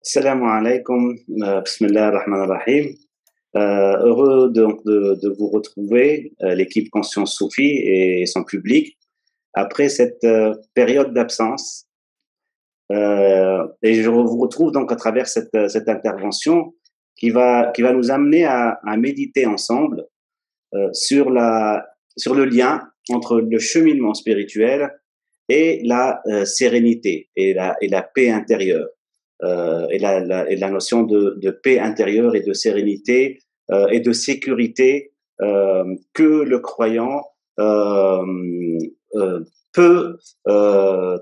Salam alaikum, bismillah ar-Rahman ar-Rahim. Heureux de vous retrouver, l'équipe Conscience Soufie et son public, après cette période d'absence. Et je vous retrouve donc à travers cette intervention qui va nous amener à méditer ensemble sur le lien entre le cheminement spirituel et la sérénité et la paix intérieure. Et la notion de paix intérieure et de sérénité et de sécurité que le croyant euh, euh, peut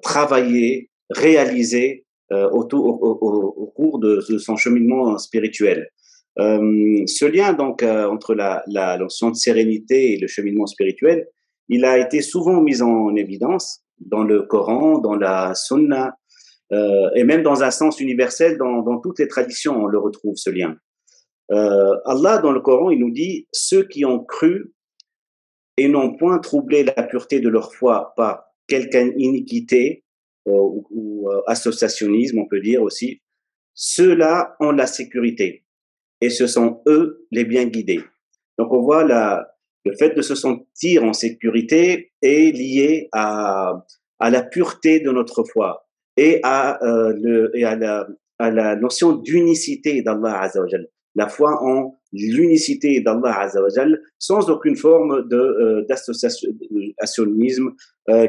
travailler, réaliser au cours de son cheminement spirituel. Ce lien donc entre la notion de sérénité et le cheminement spirituel, il a été souvent mis en évidence dans le Coran, dans la Sunna, et même dans un sens universel, dans toutes les traditions, on le retrouve, ce lien. Allah, dans le Coran, il nous dit « Ceux qui ont cru et n'ont point troublé la pureté de leur foi par quelque iniquité ou associationnisme, on peut dire aussi, ceux-là ont la sécurité et ce sont eux les bien guidés. » Donc on voit le fait de se sentir en sécurité est lié à la pureté de notre foi et à la notion d'unicité d'Allah Azzawajal. La foi en l'unicité d'Allah Azzawajal sans aucune forme d'associationnisme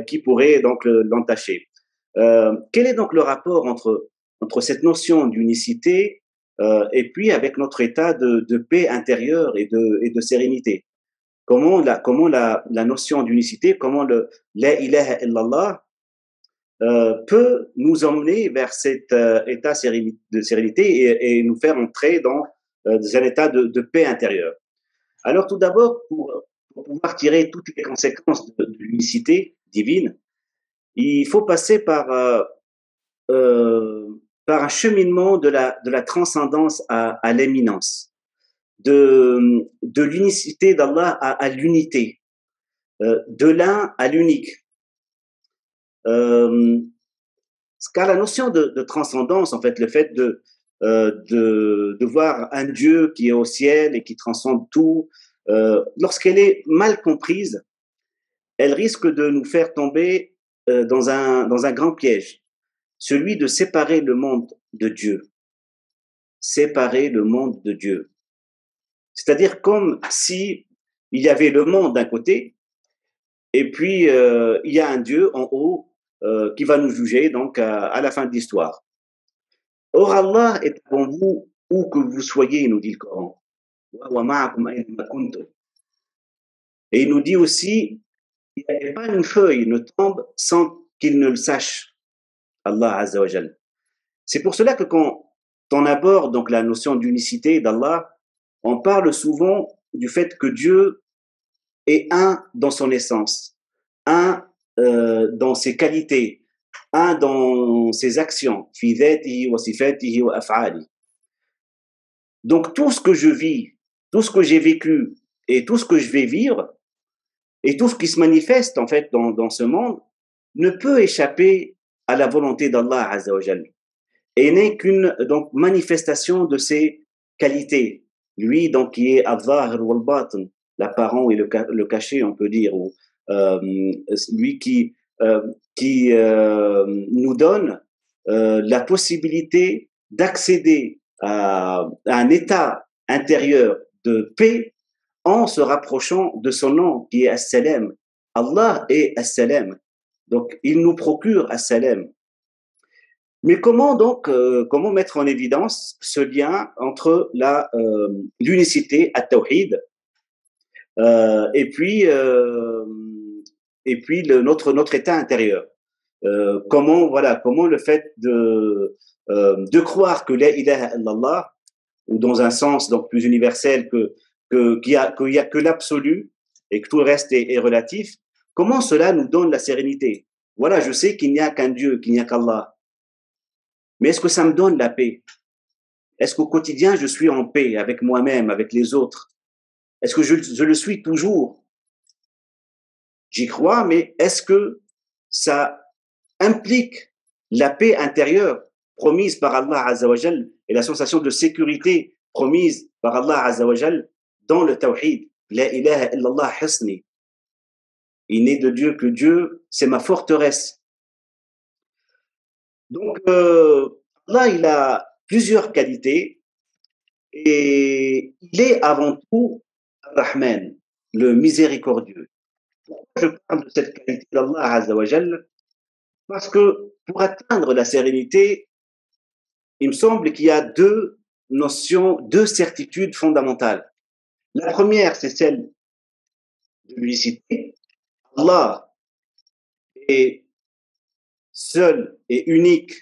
qui pourrait donc l'entacher. Quel est donc le rapport entre cette notion d'unicité et puis avec notre état de paix intérieure et de sérénité? Comment la notion d'unicité, comment la ilaha illallah peut nous emmener vers cet état de sérénité et nous faire entrer dans un état de paix intérieure. Alors tout d'abord, pour pouvoir tirer toutes les conséquences de l'unicité divine, il faut passer euh, par un cheminement de la transcendance à l'éminence, de l'unicité d'Allah à l'unité, de l'un à l'unique. Car la notion de transcendance, en fait, le fait de voir un Dieu qui est au ciel et qui transcende tout, lorsqu'elle est mal comprise, elle risque de nous faire tomber dans un grand piège, celui de séparer le monde de Dieu. Séparer le monde de Dieu. C'est-à-dire comme si il y avait le monde d'un côté, et puis il y a un Dieu en haut qui va nous juger donc à la fin de l'histoire. Or Allah est avant vous où que vous soyez, nous dit le Coran. Et il nous dit aussi, il n'y a pas une feuille ne tombe sans qu'il ne le sache, Allah Azza wa Jal. C'est pour cela que quand on aborde donc la notion d'unicité d'Allah, on parle souvent du fait que Dieu est un dans son essence, un dans ses qualités, un dans ses actions. Donc tout ce que je vis, tout ce que j'ai vécu et tout ce que je vais vivre et tout ce qui se manifeste en fait dans ce monde ne peut échapper à la volonté d'Allah Azza wa Jal et n'est qu'une donc manifestation de ses qualités. Lui donc qui est al-Zahir wal-Batin, l'apparent et le caché on peut dire, ou lui qui nous donne la possibilité d'accéder à un état intérieur de paix en se rapprochant de son nom qui est As-Salam. Allah est As-Salam. Donc, il nous procure As-Salam. Mais comment donc, comment mettre en évidence ce lien entre l'unicité, at-Tawhid, euh, et puis, euh, notre état intérieur. Comment le fait de croire que la ilaha illallah, ou dans un sens donc plus universel qu'il y a que l'absolu et que tout le reste est relatif, comment cela nous donne la sérénité? Voilà, je sais qu'il n'y a qu'un Dieu, qu'il n'y a qu'Allah. Mais est-ce que ça me donne la paix? Est-ce qu'au quotidien, je suis en paix avec moi-même, avec les autres? Est-ce que je le suis toujours? J'y crois, mais est-ce que ça implique la paix intérieure promise par Allah Azza wa Jal et la sensation de sécurité promise par Allah Azza wa Jal dans le tawhid. La ilaha illallah hisni. Il n'est de Dieu que Dieu, c'est ma forteresse. Donc, Allah, il a plusieurs qualités et il est avant tout Rahman, le miséricordieux. Pourquoi je parle de cette qualité d'Allah Azza wa Jal? Parce que pour atteindre la sérénité, il me semble qu'il y a deux notions, deux certitudes fondamentales. La première, c'est celle de l'unicité. Allah est seul et unique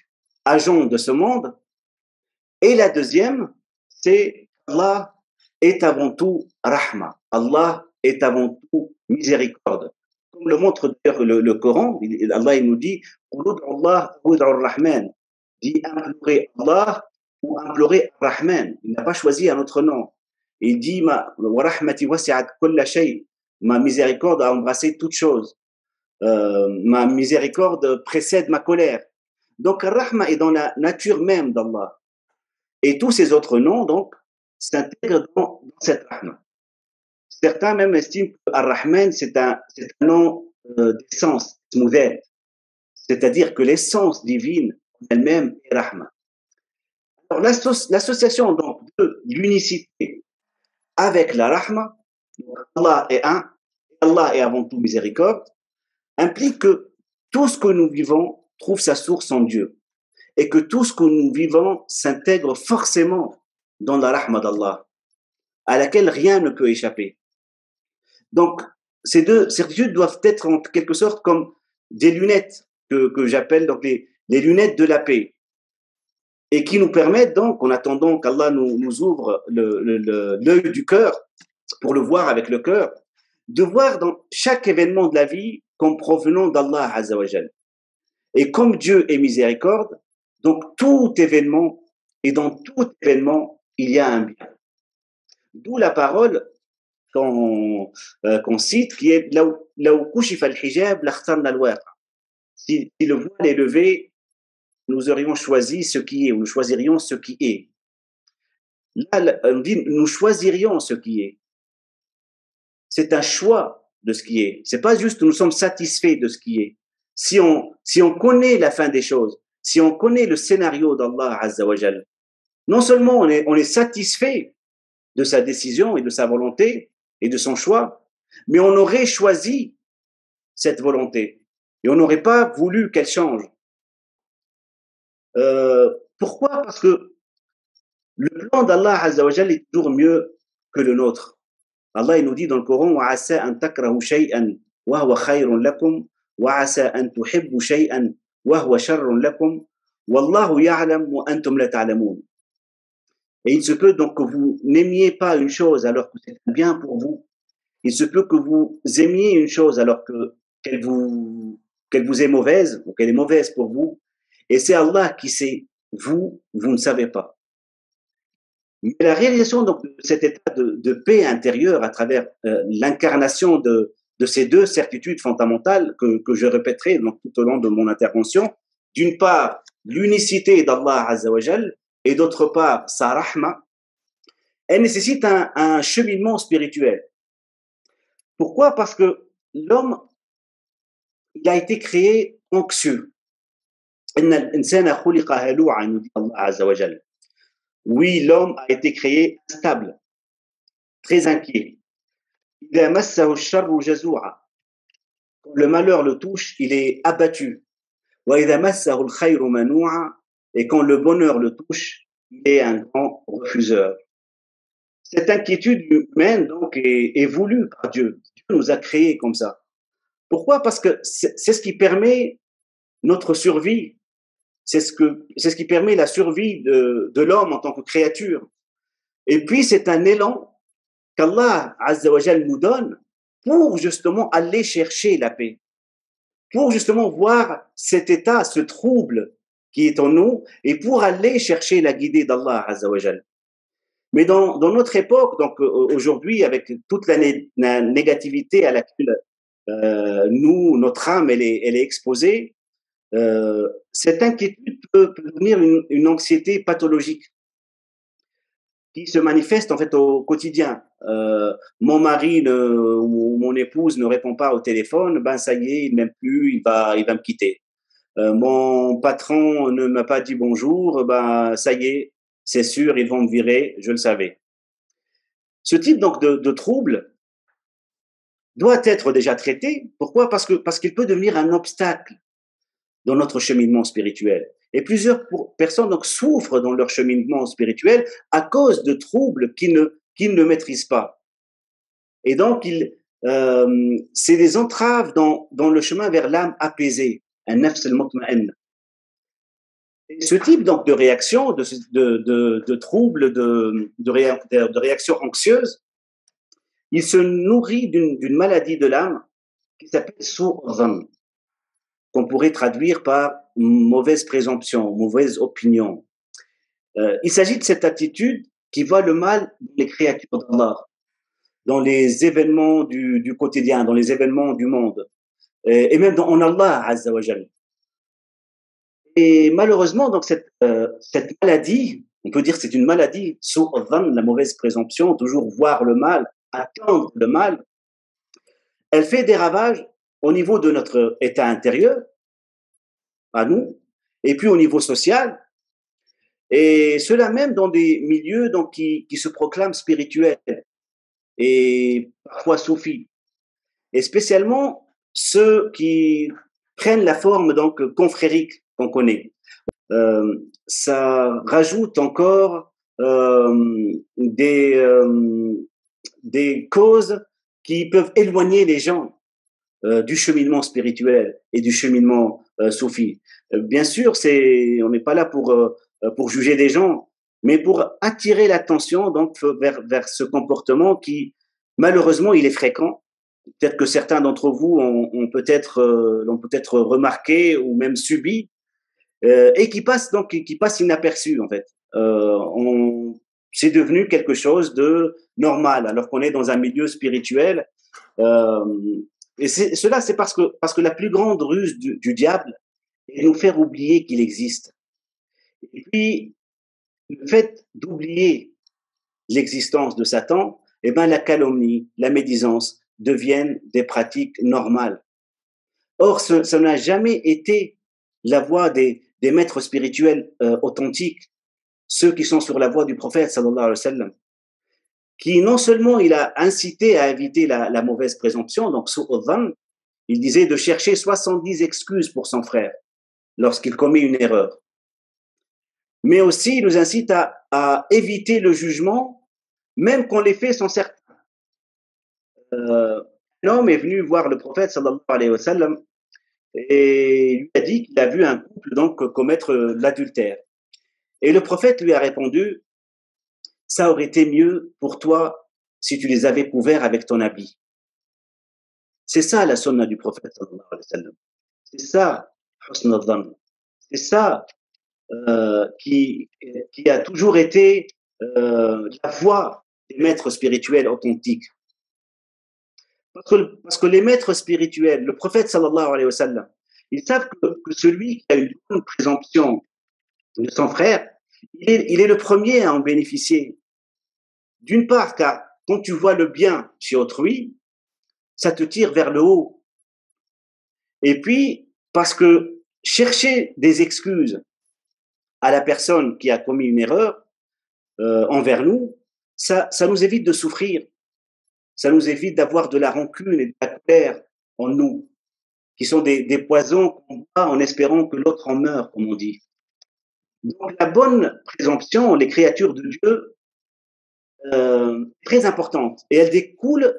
agent de ce monde. Et la deuxième, c'est Allah est avant tout Rahma. Allah est avant tout miséricorde. Comme le montre d'ailleurs le Coran, Allah il nous dit Allah ou Rahman. Dit implorer Allah ou implorer Rahman. Il n'a pas choisi un autre nom. Il dit ma miséricorde a embrassé toute chose. Ma miséricorde précède ma colère. Donc, Rahma est dans la nature même d'Allah. Et tous ces autres noms, donc, s'intègrent dans cette Rahma. Certains même estiment que Ar-Rahman, c'est un nom d'essence, smoothette. C'est-à-dire que l'essence divine elle-même est Rahma. Alors, l'association donc de l'unicité avec la Rahma, Allah est un, Allah est avant tout miséricorde, implique que tout ce que nous vivons trouve sa source en Dieu et que tout ce que nous vivons s'intègre forcément dans la rahma d'Allah, à laquelle rien ne peut échapper. Donc, ces deux certitudes doivent être en quelque sorte comme des lunettes que j'appelle donc les lunettes de la paix et qui nous permettent donc, en attendant qu'Allah nous ouvre l'œil du cœur pour le voir avec le cœur, de voir dans chaque événement de la vie comme provenant d'Allah Azza wa Jal. Et comme Dieu est miséricorde, donc tout événement, et dans tout événement, il y a un bien. D'où la parole qu'on cite qui est si le voile est levé, nous aurions choisi ce qui est, ou nous choisirions ce qui est. Là, on dit nous choisirions ce qui est. C'est un choix de ce qui est. C'est pas juste nous sommes satisfaits de ce qui est. Si on connaît la fin des choses, si on connaît le scénario d'Allah Azza wa Jal, non seulement on est satisfait de sa décision et de sa volonté et de son choix, mais on aurait choisi cette volonté et on n'aurait pas voulu qu'elle change. Pourquoi? Parce que le plan d'Allah Azza wa Jal est toujours mieux que le nôtre. Allah il nous dit dans le Coran وَعَسَىٰ أَن تَكْرَهُوا شَيْئًا وَهُوَ خَيْرٌ لَكُمْ وَعَسَىٰ أَن تُحِبُّوا شَيْئًا وَهُوَ شَرٌ لَكُمْ وَاللَّهُ يَعْلَمُ وَأَنْتُمْ لَا تَعْلَمُونَ. Et il se peut donc que vous n'aimiez pas une chose alors que c'est bien pour vous. Il se peut que vous aimiez une chose alors qu'elle vous est mauvaise ou qu'elle est mauvaise pour vous. Et c'est Allah qui sait. Vous ne savez pas. Mais la réalisation donc, de cet état de paix intérieure à travers l'incarnation de ces deux certitudes fondamentales que je répéterai donc, tout au long de mon intervention, d'une part l'unicité d'Allah Azza wa Jal et d'autre part sa rahma, elle nécessite un cheminement spirituel. Pourquoi? Parce que l'homme, il a été créé anxieux. Inna khuliqa halu'a, nous dit Allah Azza wa Jal. Oui, l'homme a été créé instable, très inquiet. Quand le malheur le touche, il est abattu. Et quand le bonheur le touche, il est un grand refuseur. Cette inquiétude humaine donc est voulue par Dieu. Dieu nous a créés comme ça. Pourquoi? Parce que c'est ce qui permet notre survie. C'est ce qui permet la survie de l'homme en tant que créature. Et puis, c'est un élan qu'Allah Azza wa Jal nous donne pour justement aller chercher la paix. Pour justement voir cet état, ce trouble qui est en nous et pour aller chercher la guidée d'Allah Azza wa Jal. Mais dans notre époque, donc aujourd'hui, avec toute la négativité à laquelle notre âme elle est exposée, Cette inquiétude peut devenir une anxiété pathologique qui se manifeste en fait au quotidien. Mon mari ou mon épouse ne répond pas au téléphone, ben ça y est, il m'aime plus, il va me quitter. Mon patron ne m'a pas dit bonjour, ben ça y est, c'est sûr, ils vont me virer, je le savais. Ce type donc de trouble doit être déjà traité. Pourquoi? Parce qu'il peut devenir un obstacle dans notre cheminement spirituel. Et plusieurs personnes donc souffrent dans leur cheminement spirituel à cause de troubles qu'ils ne maîtrisent pas. Et donc, c'est des entraves dans le chemin vers l'âme apaisée, un nafs al-mutma'in. Ce type donc de réaction, de troubles, de réaction anxieuse, il se nourrit d'une maladie de l'âme qui s'appelle sourd, qu'on pourrait traduire par mauvaise présomption, mauvaise opinion. Il s'agit de cette attitude qui voit le mal dans les créatures d'Allah, dans les événements du quotidien, dans les événements du monde, et même en Allah Azza wa Jal. Et malheureusement, donc cette maladie, on peut dire que c'est une maladie, su'adhan, la mauvaise présomption, toujours voir le mal, attendre le mal, elle fait des ravages au niveau de notre état intérieur, à nous, et puis au niveau social, et cela même dans des milieux donc, qui se proclament spirituels et parfois soufis, et spécialement ceux qui prennent la forme donc confrérique qu'on connaît. Ça rajoute encore des causes qui peuvent éloigner les gens du cheminement spirituel et du cheminement soufi. Bien sûr, on n'est pas là pour juger des gens, mais pour attirer l'attention donc vers ce comportement qui, malheureusement, il est fréquent. Peut-être que certains d'entre vous l'ont peut-être remarqué ou même subi, et qui passe inaperçu en fait. C'est devenu quelque chose de normal alors qu'on est dans un milieu spirituel. Euh, et cela, c'est parce que la plus grande ruse du diable est de nous faire oublier qu'il existe. Et puis, le fait d'oublier l'existence de Satan, eh ben, la calomnie, la médisance deviennent des pratiques normales. Or, ça n'a jamais été la voie des maîtres spirituels authentiques, ceux qui sont sur la voie du prophète, sallallahu alayhi wa sallam, qui non seulement il a incité à éviter la mauvaise présomption, donc su'adhan, il disait de chercher 70 excuses pour son frère lorsqu'il commet une erreur. Mais aussi, il nous incite à éviter le jugement, même quand les faits sont certains. Un homme est venu voir le prophète, sallallahu alayhi wa sallam, et lui a dit qu'il a vu un couple donc commettre l'adultère. Et le prophète lui a répondu, ça aurait été mieux pour toi si tu les avais couverts avec ton habit. C'est ça la sunna du prophète sallallahu alayhi wa sallam. C'est ça, husn al-dhann. C'est ça qui a toujours été la voie des maîtres spirituels authentiques. Parce que les maîtres spirituels, le prophète sallallahu alayhi wa sallam, ils savent que celui qui a une bonne présomption de son frère, il est le premier à en bénéficier. D'une part, car quand tu vois le bien chez autrui, ça te tire vers le haut. Et puis, parce que chercher des excuses à la personne qui a commis une erreur envers nous, ça nous évite de souffrir. Ça nous évite d'avoir de la rancune et de la colère en nous, qui sont des poisons qu'on boit en espérant que l'autre en meure, comme on dit. Donc la bonne présomption, les créatures de Dieu, très importante. Et elle découle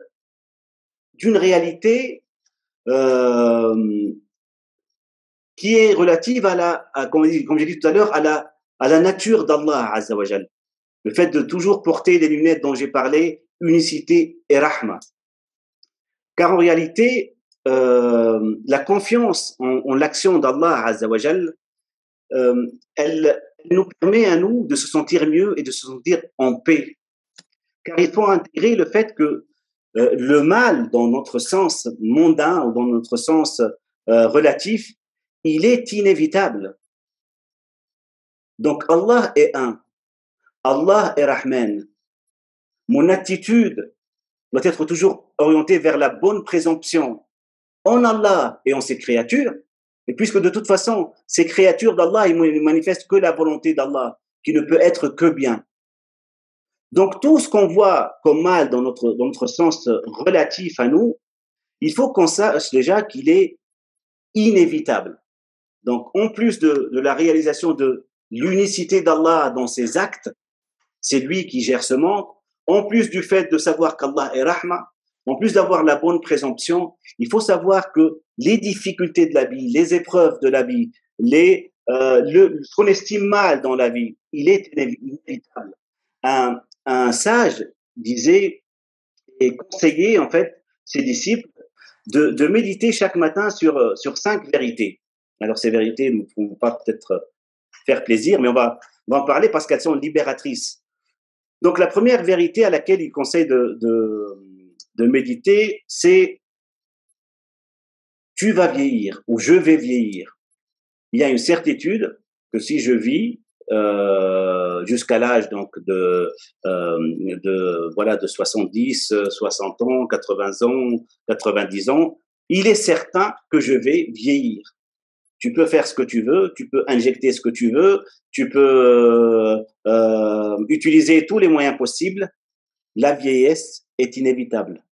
d'une réalité qui est relative comme j'ai dit tout à l'heure, à la nature d'Allah Azza wa Jal. Le fait de toujours porter les lunettes dont j'ai parlé, unicité et rahma. Car en réalité, la confiance en l'action d'Allah Azza wa Jal, elle nous permet à nous de se sentir mieux et de se sentir en paix. Car il faut intégrer le fait que le mal, dans notre sens mondain ou dans notre sens relatif, il est inévitable. Donc Allah est un, Allah est Rahman. Mon attitude doit être toujours orientée vers la bonne présomption en Allah et en ses créatures. Et puisque de toute façon, ces créatures d'Allah, ils ne manifestent que la volonté d'Allah, qui ne peut être que bien. Donc tout ce qu'on voit comme mal dans notre sens relatif à nous, il faut qu'on sache déjà qu'il est inévitable. Donc en plus de la réalisation de l'unicité d'Allah dans ses actes, c'est lui qui gère ce monde, en plus du fait de savoir qu'Allah est Rahma, en plus d'avoir la bonne présomption, il faut savoir que les difficultés de la vie, les épreuves de la vie, ce qu'on estime mal dans la vie, il est inévitable. Un sage disait et conseillait en fait ses disciples de méditer chaque matin sur 5 vérités. Alors ces vérités ne vont pas peut-être faire plaisir, mais on va en parler parce qu'elles sont libératrices. Donc la première vérité à laquelle il conseille de méditer, c'est tu vas vieillir ou je vais vieillir. Il y a une certitude que si je vis jusqu'à l'âge donc de 70, 60 ans, 80 ans, 90 ans, il est certain que je vais vieillir. Tu peux faire ce que tu veux, tu peux injecter ce que tu veux, tu peux utiliser tous les moyens possibles. La vieillesse est inévitable.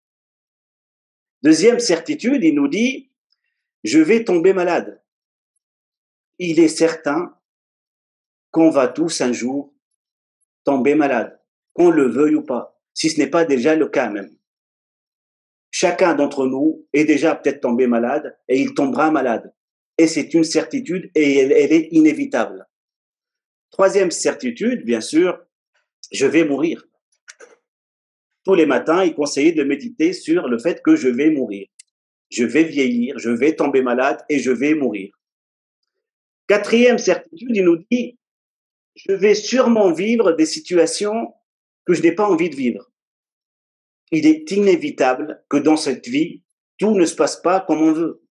Deuxième certitude, il nous dit, je vais tomber malade. Il est certain qu'on va tous un jour tomber malade, qu'on le veuille ou pas, si ce n'est pas déjà le cas même. Chacun d'entre nous est déjà peut-être tombé malade et il tombera malade. Et c'est une certitude et elle est inévitable. Troisième certitude, bien sûr, je vais mourir. Tous les matins, il conseillait de méditer sur le fait que je vais mourir. Je vais vieillir, je vais tomber malade et je vais mourir. Quatrième certitude, il nous dit, je vais sûrement vivre des situations que je n'ai pas envie de vivre. Il est inévitable que dans cette vie, tout ne se passe pas comme on veut.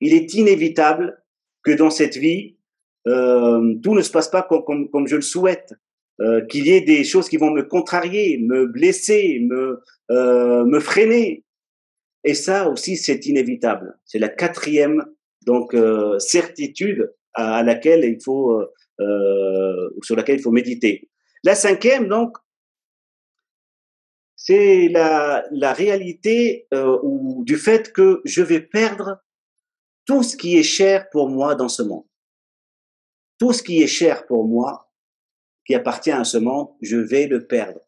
Il est inévitable que dans cette vie, tout ne se passe pas comme je le souhaite. Qu'il y ait des choses qui vont me contrarier, me blesser, me freiner. Et ça aussi, c'est inévitable. C'est la quatrième donc certitude à laquelle il faut sur laquelle il faut méditer. La cinquième, donc, c'est la réalité du fait que je vais perdre tout ce qui est cher pour moi dans ce monde. Tout ce qui est cher pour moi, qui appartient à ce monde, je vais le perdre.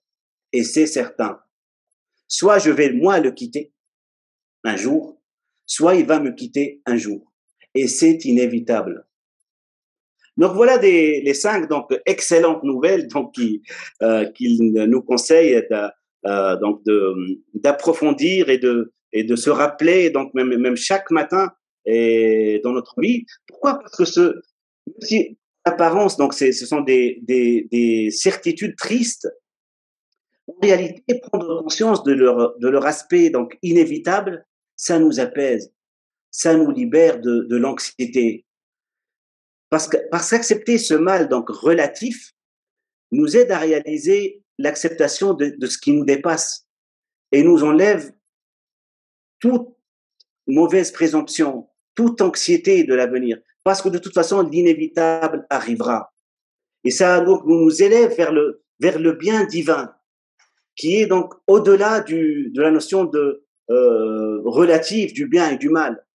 Et c'est certain. Soit je vais moi le quitter un jour, soit il va me quitter un jour. Et c'est inévitable. Donc voilà les 5 donc excellentes nouvelles donc qu'il nous conseille donc d'approfondir et de se rappeler donc même chaque matin et dans notre vie. Pourquoi? Parce que si apparence donc ce sont des certitudes tristes, en réalité prendre conscience de leur aspect donc inévitable, ça nous apaise, ça nous libère de l'anxiété. Parce qu'accepter ce mal donc relatif nous aide à réaliser l'acceptation de ce qui nous dépasse et nous enlève toute mauvaise présomption, toute anxiété de l'avenir, parce que de toute façon l'inévitable arrivera. Et ça donc nous élève vers le bien divin, qui est donc au-delà de la notion de relative du bien et du mal.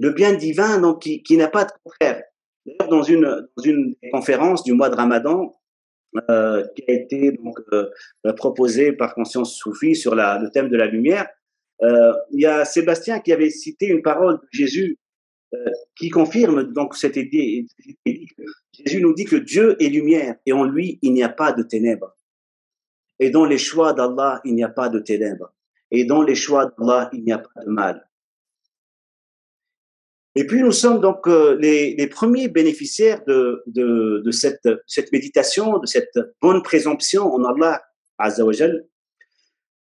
Le bien divin donc qui n'a pas de contraire. D'ailleurs, dans une conférence du mois de Ramadan, qui a été donc proposée par Conscience Soufie sur le thème de la lumière, il y a Sébastien qui avait cité une parole de Jésus qui confirme donc cette idée. Jésus nous dit que Dieu est lumière et en lui, il n'y a pas de ténèbres. Et dans les choix d'Allah, il n'y a pas de ténèbres. Et dans les choix d'Allah, il n'y a pas de mal. Et puis nous sommes donc les premiers bénéficiaires de cette méditation, de cette bonne présomption en Allah Azza wa Jal,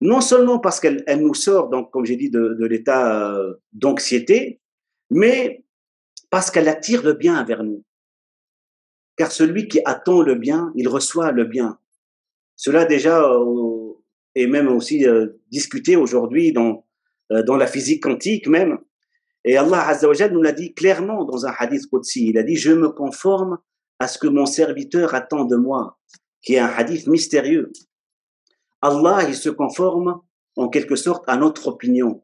non seulement parce qu'elle nous sort donc comme j'ai dit de l'état d'anxiété, mais parce qu'elle attire le bien vers nous. Car celui qui attend le bien, il reçoit le bien. Cela déjà est même aussi discuté aujourd'hui dans la physique quantique même. Et Allah Azza wa Jal nous l'a dit clairement dans un hadith Qudsi. Il a dit, je me conforme à ce que mon serviteur attend de moi, qui est un hadith mystérieux. Allah, il se conforme en quelque sorte à notre opinion.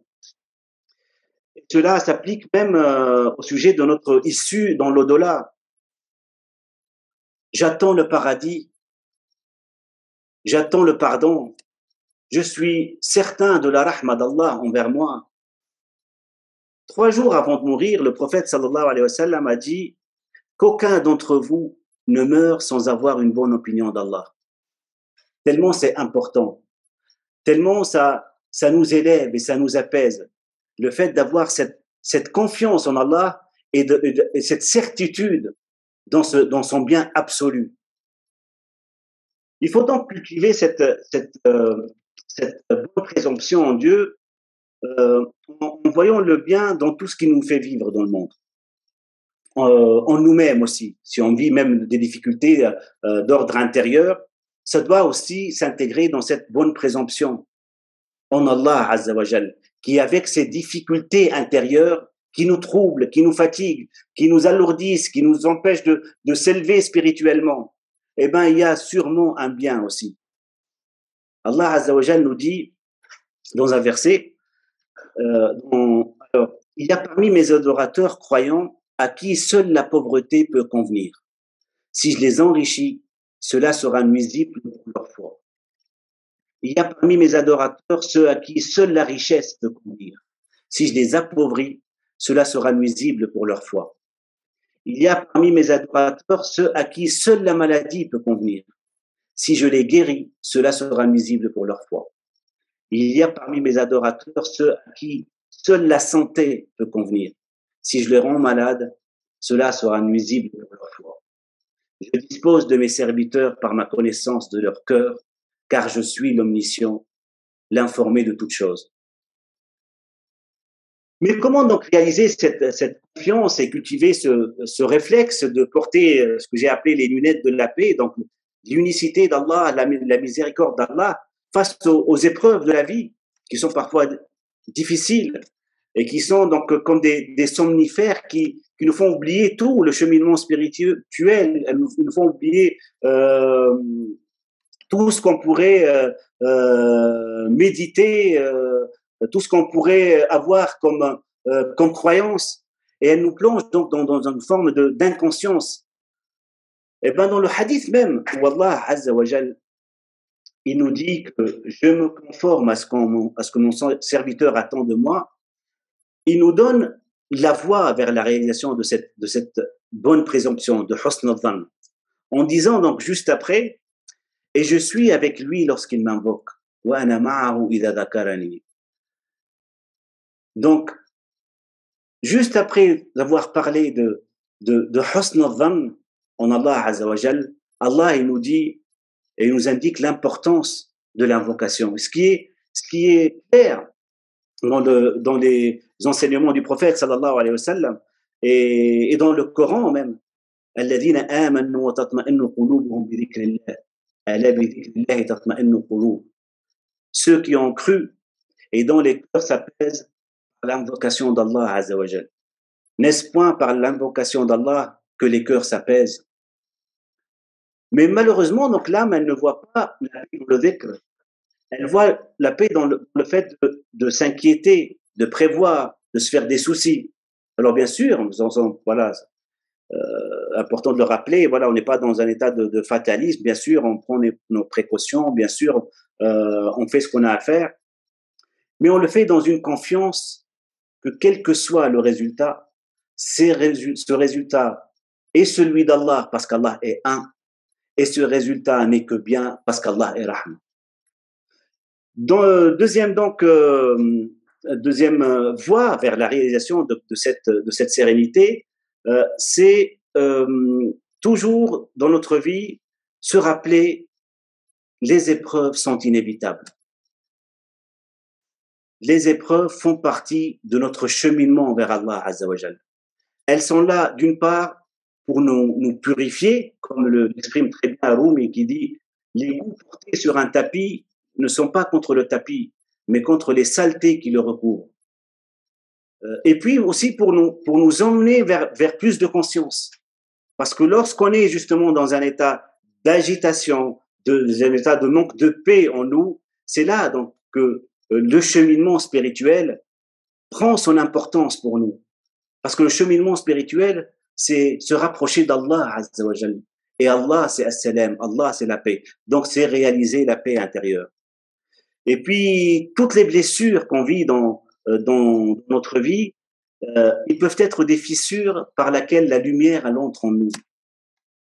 Et cela s'applique même au sujet de notre issue dans l'au-delà. J'attends le paradis, j'attends le pardon, je suis certain de la rahma d'Allah envers moi. 3 jours avant de mourir, le prophète sallallahu alayhi wa sallam a dit qu'aucun d'entre vous ne meurt sans avoir une bonne opinion d'Allah. Tellement c'est important, tellement ça nous élève et ça nous apaise. Le fait d'avoir cette confiance en Allah et cette certitude dans son bien absolu. Il faut donc cultiver cette bonne présomption en Dieu en voyant le bien dans tout ce qui nous fait vivre dans le monde. En nous-mêmes aussi. Si on vit même des difficultés d'ordre intérieur, ça doit aussi s'intégrer dans cette bonne présomption en Allah Azza wa Jal, qui avec ces difficultés intérieures qui nous troublent, qui nous fatiguent, qui nous alourdissent, qui nous empêchent de s'élever spirituellement, eh ben il y a sûrement un bien aussi. Allah Azza wa Jal nous dit dans un verset, alors, il y a parmi mes adorateurs croyants à qui seule la pauvreté peut convenir. Si je les enrichis, cela sera nuisible pour leur foi. Il y a parmi mes adorateurs ceux à qui seule la richesse peut convenir. Si je les appauvris, cela sera nuisible pour leur foi. Il y a parmi mes adorateurs ceux à qui seule la maladie peut convenir. Si je les guéris, cela sera nuisible pour leur foi. Il y a parmi mes adorateurs ceux à qui seule la santé peut convenir. Si je les rends malades, cela sera nuisible pour leur foi. Je dispose de mes serviteurs par ma connaissance de leur cœur, car je suis l'omniscient, l'informé de toutes choses. Mais comment donc réaliser cette confiance et cultiver ce réflexe de porter ce que j'ai appelé les lunettes de la paix, donc l'unicité d'Allah, la miséricorde d'Allah, face aux épreuves de la vie, qui sont parfois difficiles et qui sont donc comme des somnifères qui nous font oublier tout, le cheminement spirituel, elles nous font oublier tout ce qu'on pourrait méditer, tout ce qu'on pourrait avoir comme croyance, et elle nous plonge donc dans une forme d'inconscience. Et bien dans le hadith même, où Allah Azza wa Jal, il nous dit que je me conforme à ce que mon serviteur attend de moi, il nous donne la voie vers la réalisation de cette bonne présomption, de husn al-dhann, en disant donc juste après, et je suis avec lui lorsqu'il m'invoque. Wa ana ma'ahu idha dhakarani. Donc, juste après avoir parlé de husn al-dhann en Allah Azza wa Jal, Allah il nous dit et il nous indique l'importance de l'invocation. Ce qui est clair dans les enseignements du prophète sallallahu alayhi wa sallam et dans le Coran même. الذين آمنوا وتطمئن قلوبهم بذكر الله ألا بذكر الله تطمئن القلوب. Ceux qui ont cru et dont les cœurs s'apaisent par l'invocation d'Allah Azza wa Jal. N'est-ce point par l'invocation d'Allah que les cœurs s'apaisent? Mais malheureusement, donc l'âme, elle ne voit pas la paix dans le dhikr. Elle voit la paix dans le fait de s'inquiéter, de prévoir, de se faire des soucis. Alors bien sûr, voilà, important de le rappeler, voilà, on n'est pas dans un état de fatalisme, bien sûr, on prend nos précautions, bien sûr, on fait ce qu'on a à faire, mais on le fait dans une confiance que quel que soit le résultat, ce résultat est celui d'Allah parce qu'Allah est un, et ce résultat n'est que bien parce qu'Allah est Rahman. Deuxième voie vers la réalisation de cette sérénité, c'est toujours dans notre vie se rappeler les épreuves sont inévitables. Les épreuves font partie de notre cheminement vers Allah Azza wa Jal. elles sont là, d'une part, pour nous purifier, comme l'exprime très bien Rumi qui dit les goûts portés sur un tapis ne sont pas contre le tapis, mais contre les saletés qui le recouvrent. Et puis aussi pour nous emmener vers plus de conscience. Parce que lorsqu'on est justement dans un état d'agitation, un état de manque de paix en nous, c'est là donc que le cheminement spirituel prend son importance pour nous. Parce que le cheminement spirituel, c'est se rapprocher d'Allah Azza wa Jal. Et Allah, c'est as-salam, Allah, c'est la paix. Donc, c'est réaliser la paix intérieure. Et puis, toutes les blessures qu'on vit dans notre vie, ils peuvent être des fissures par lesquelles la lumière elle entre en nous.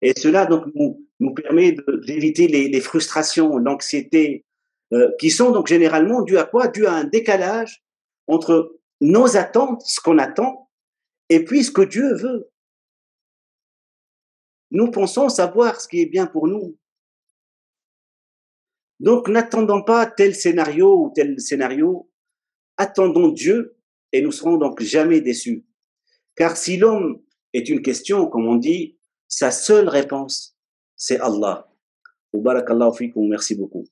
Et cela donc nous permet d'éviter les frustrations, l'anxiété, qui sont donc généralement dues à quoi? Dues à un décalage entre nos attentes, ce qu'on attend, et puis ce que Dieu veut. Nous pensons savoir ce qui est bien pour nous. Donc n'attendons pas tel scénario ou tel scénario, attendons Dieu et nous serons donc jamais déçus. Car si l'homme est une question, comme on dit, sa seule réponse, c'est Allah. Wa barakallahu fikum, merci beaucoup.